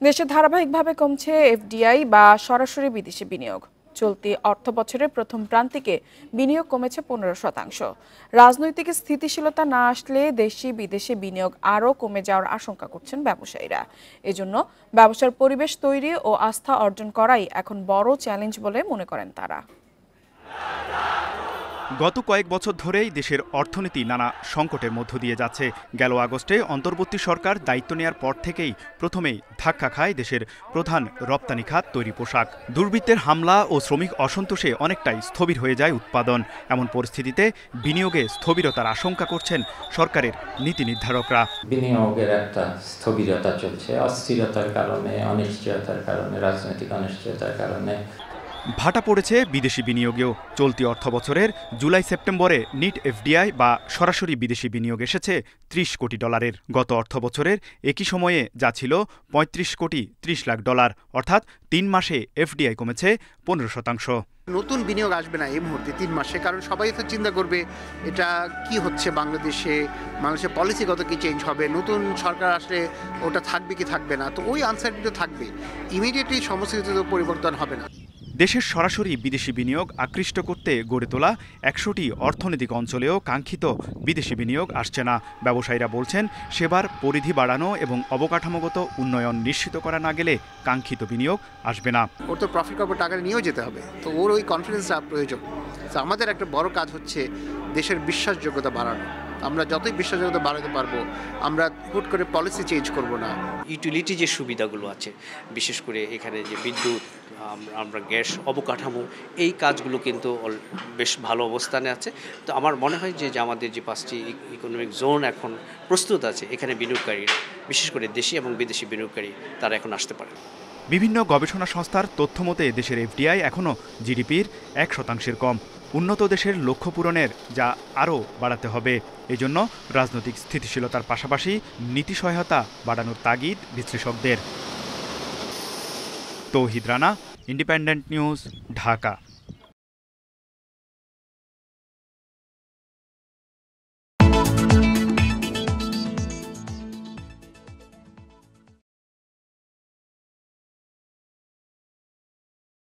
দেশে ধারাবাহিকভাবে কমছে এফডিআই বা সরাসরি বিদেশি বিনিয়োগ। চলতি অর্থবছরের প্রথম প্রান্তিকে বিনিয়োগ কমেছে 15%। রাজনৈতিক স্থিতিশীলতা না আসলে দেশি বিদেশি বিনিয়োগ আরও কমে যাওয়ার আশঙ্কা করছেন ব্যবসায়ীরা। এজন্য ব্যবসার পরিবেশ তৈরি ও আস্থা অর্জন করাই এখন বড় চ্যালেঞ্জ বলে মনে করেন তারা। গত কয়েক বছর ধরেই দেশের অর্থনীতি নানা সংকটের মধ্য দিয়ে যাচ্ছে। গেল আগস্টে অন্তর্বর্তী সরকার দায়িত্ব নেয়ার পর থেকেই প্রথমেই ধাক্কা খায় দেশের প্রধান রপ্তানি খাত তৈরি পোশাক। দুর্বৃত্তের হামলা ও শ্রমিক অসন্তোষে অনেকটাই স্থবির হয়ে যায় উৎপাদন। এমন পরিস্থিতিতে বিনিয়োগে স্থবিরতার আশঙ্কা করছেন সরকারের নীতি নির্ধারকরা। বিনিয়োগের একটা স্থবিরতা চলছে, অস্থিরতার কারণে, অনিশ্চয়তার কারণে, রাজনৈতিক অনিশ্চয়তার কারণে। ভাটা পড়েছে বিদেশি বিনিয়োগেও। চলতি অর্থবছরের জুলাই সেপ্টেম্বরে নিট এফডিআই বা সরাসরি বিদেশি বিনিয়োগ এসেছে ৩০ কোটি ডলারের। গত অর্থবছরের একই সময়ে যা ছিল ৩৫ কোটি ৩০ লাখ ডলার, অর্থাৎ ৩ মাসে এফডিআই কমেছে 15%। নতুন বিনিয়োগ আসবে না এই মুহূর্তে ৩ মাসে, কারণ সবাই তো চিন্তা করবে এটা কি হচ্ছে বাংলাদেশের পলিসিগত কি চেঞ্জ হবে, নতুন সরকার আসলে ওটা থাকবে কি থাকবে না, তো ওই আনসার্টিনিটি থাকবে। ইমিডিয়েটলি সমস্ত পরিবর্তন হবে না। দেশের সরাসরি বিদেশি বিনিয়োগ আকৃষ্ট করতে গড়ে তোলা ১০০টি অর্থনৈতিক অঞ্চলেও কাঙ্ক্ষিত বিদেশি বিনিয়োগ আসছে না। ব্যবসায়ীরা বলছেন, সেবার পরিধি বাড়ানো এবং অবকাঠামোগত উন্নয়ন নিশ্চিত করা না গেলে কাঙ্ক্ষিত বিনিয়োগ আসবে না। ওর তো প্রফিট করবার টাকা নিয়েও যেতে হবে, তো ওর ওই কনফিডেন্সটা প্রয়োজন। তো আমাদের একটা বড় কাজ হচ্ছে দেশের বিশ্বাসযোগ্যতা বাড়ানো। আমরা যতই বিশ্বাসযোগ্যতা বাড়াতে পারবো, আমরা হুট করে পলিসি চেঞ্জ করব না। ইউটিলিটি যে সুবিধাগুলো আছে, বিশেষ করে এখানে যে বিদ্যুৎ, আমরা গ্যাস, অবকাঠামো, এই কাজগুলো কিন্তু বেশ ভালো অবস্থানে আছে। তো আমার মনে হয় যে আমাদের যে 5টি ইকোনমিক জোন এখন প্রস্তুত আছে, এখানে বিনিয়োগকারীরা, বিশেষ করে দেশি এবং বিদেশি বিনিয়োগকারী, তারা এখন আসতে পারে। বিভিন্ন গবেষণা সংস্থার তথ্য মতে দেশের এফডিআই এখনও জিডিপির 1% কম। উন্নত দেশের লক্ষ্য পূরণের যা আরও বাড়াতে হবে। এজন্য রাজনৈতিক স্থিতিশীলতার পাশাপাশি নীতি সহায়তা বাড়ানোর তাগিদ বিশ্লেষকদের। তৌহিদ রানা, ইন্ডিপেন্ডেন্ট নিউজ, ঢাকা।